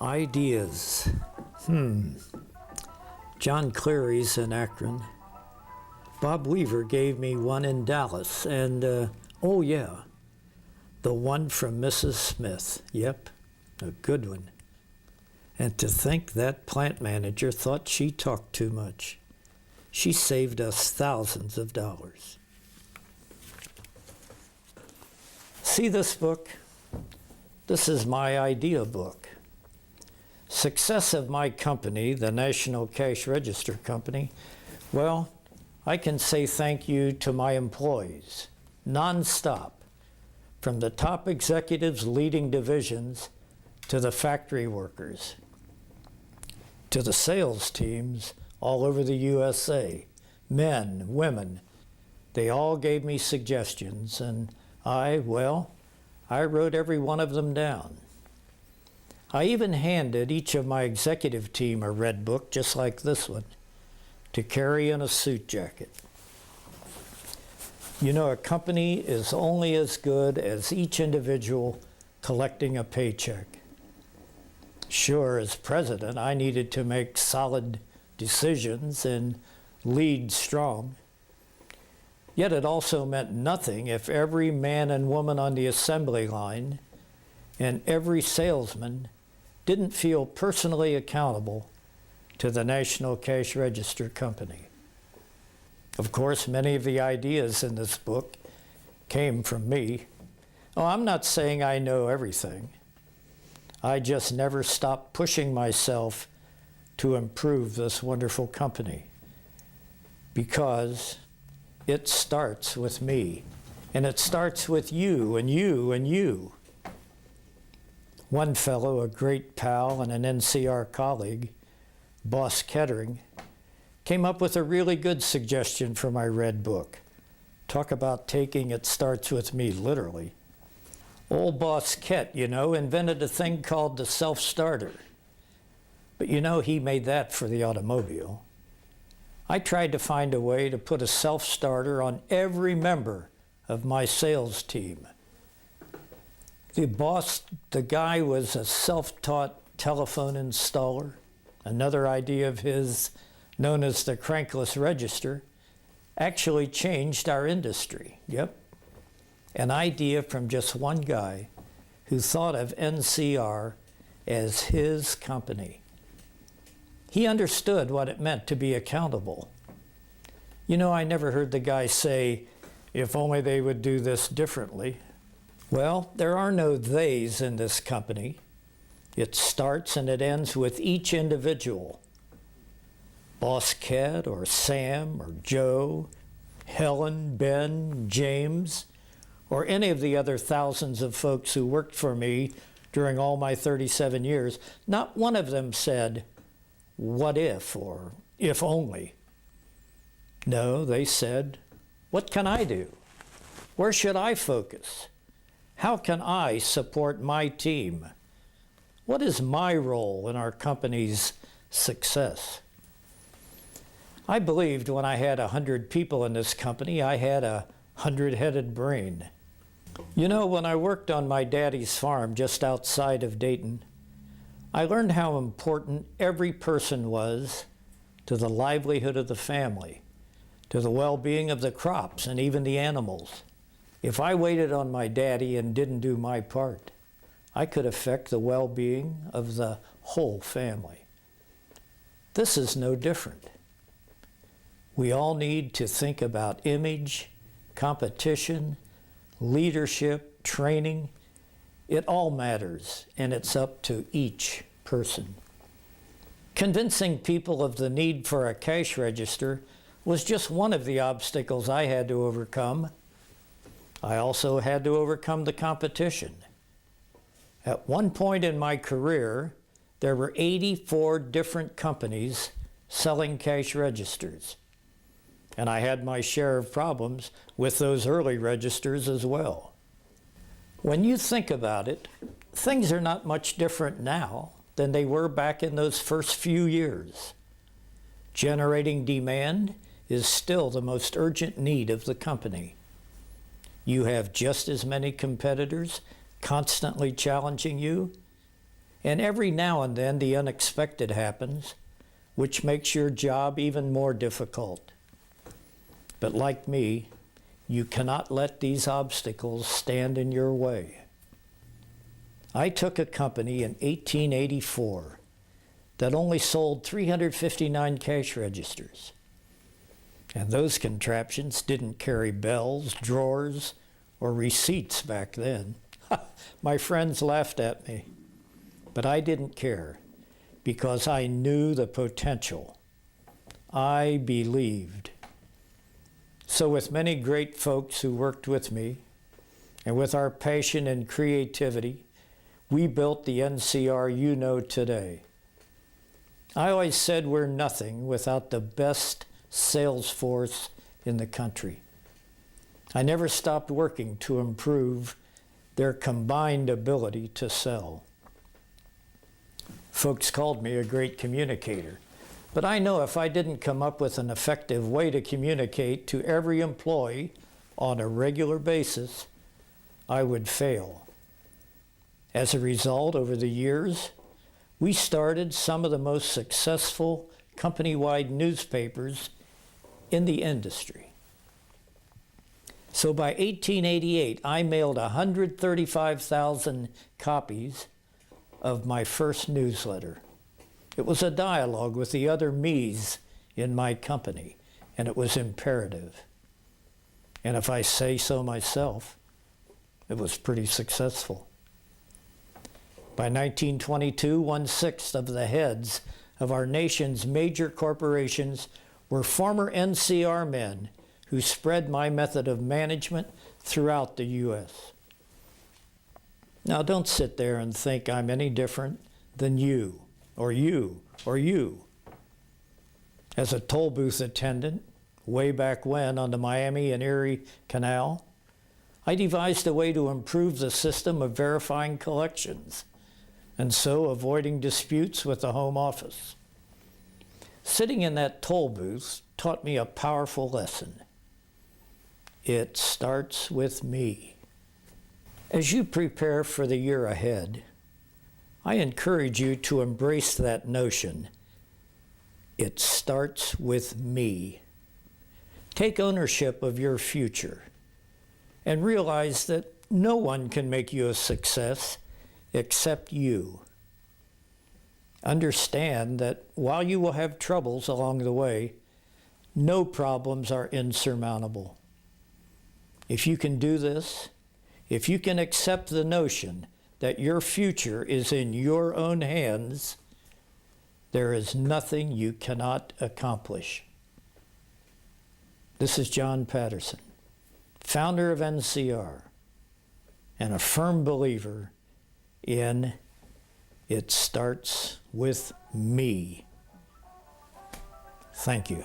Ideas. John Cleary's in Akron. Bob Weaver gave me one in Dallas, and oh yeah, the one from Mrs. Smith. Yep, a good one. And to think that plant manager thought she talked too much. She saved us thousands of dollars. See this book? This is my idea book. Success of my company, the National Cash Register Company, well, I can say thank you to my employees, nonstop, from the top executives leading divisions to the factory workers, to the sales teams all over the USA, men, women. They all gave me suggestions, and I wrote every one of them down. I even handed each of my executive team a red book, just like this one, to carry in a suit jacket. You know, a company is only as good as each individual collecting a paycheck. Sure, as president, I needed to make solid decisions and lead strong. Yet it also meant nothing if every man and woman on the assembly line and every salesman didn't feel personally accountable to the National Cash Register Company. Of course, many of the ideas in this book came from me. Oh, I'm not saying I know everything. I just never stopped pushing myself to improve this wonderful company, because it starts with me, and it starts with you and you and you. One fellow, a great pal and an NCR colleague, Boss Kettering, came up with a really good suggestion for my red book. Talk about taking "it starts with me" literally. Old Boss Ket, invented a thing called the self-starter. But he made that for the automobile. I tried to find a way to put a self-starter on every member of my sales team. The guy was a self-taught telephone installer. Another idea of his, known as the crankless register, actually changed our industry. Yep. An idea from just one guy who thought of NCR as his company. He understood what it meant to be accountable. I never heard the guy say, "If only they would do this differently." Well, there are no theys in this company. It starts and it ends with each individual. Boss Ket or Sam or Joe, Helen, Ben, James, or any of the other thousands of folks who worked for me during all my 37 years, not one of them said, "What if?" or "if only." No, they said, "What can I do? Where should I focus? How can I support my team? What is my role in our company's success?" I believed when I had 100 people in this company, I had a 100-headed brain. When I worked on my daddy's farm just outside of Dayton, I learned how important every person was to the livelihood of the family, to the well-being of the crops and even the animals. If I waited on my daddy and didn't do my part, I could affect the well-being of the whole family. This is no different. We all need to think about image, competition, leadership, training. It all matters, and it's up to each person. Convincing people of the need for a cash register was just one of the obstacles I had to overcome. I also had to overcome the competition. At one point in my career, there were 84 different companies selling cash registers. And I had my share of problems with those early registers as well. When you think about it, things are not much different now than they were back in those first few years. Generating demand is still the most urgent need of the company. You have just as many competitors constantly challenging you, And every now and then the unexpected happens, which makes your job even more difficult. But like me, you cannot let these obstacles stand in your way. I took a company in 1884 that only sold 359 cash registers. And those contraptions didn't carry bells, drawers, or receipts back then. My friends laughed at me, but I didn't care because I knew the potential. I believed. So with many great folks who worked with me, and with our passion and creativity, we built the NCR you know today. I always said we're nothing without the best sales force in the country. I never stopped working to improve their combined ability to sell. Folks called me a great communicator, but I know if I didn't come up with an effective way to communicate to every employee on a regular basis, I would fail. As a result, over the years, we started some of the most successful company-wide newspapers in the industry. So by 1888, I mailed 135,000 copies of my first newsletter. It was a dialogue with the other me's in my company, and it was imperative. And if I say so myself, it was pretty successful. By 1922, 1/6 of the heads of our nation's major corporations were former NCR men who spread my method of management throughout the U.S. Now, don't sit there and think I'm any different than you, or you, or you. As a toll booth attendant, way back when on the Miami and Erie Canal, I devised a way to improve the system of verifying collections, and so avoiding disputes with the home office. Sitting in that toll booth taught me a powerful lesson. It starts with me. As you prepare for the year ahead, I encourage you to embrace that notion. It starts with me. Take ownership of your future and realize that no one can make you a success except you. Understand that while you will have troubles along the way, no problems are insurmountable. If you can do this, if you can accept the notion that your future is in your own hands, there is nothing you cannot accomplish. This is John Patterson, founder of NCR, and a firm believer in it starts with me. Thank you.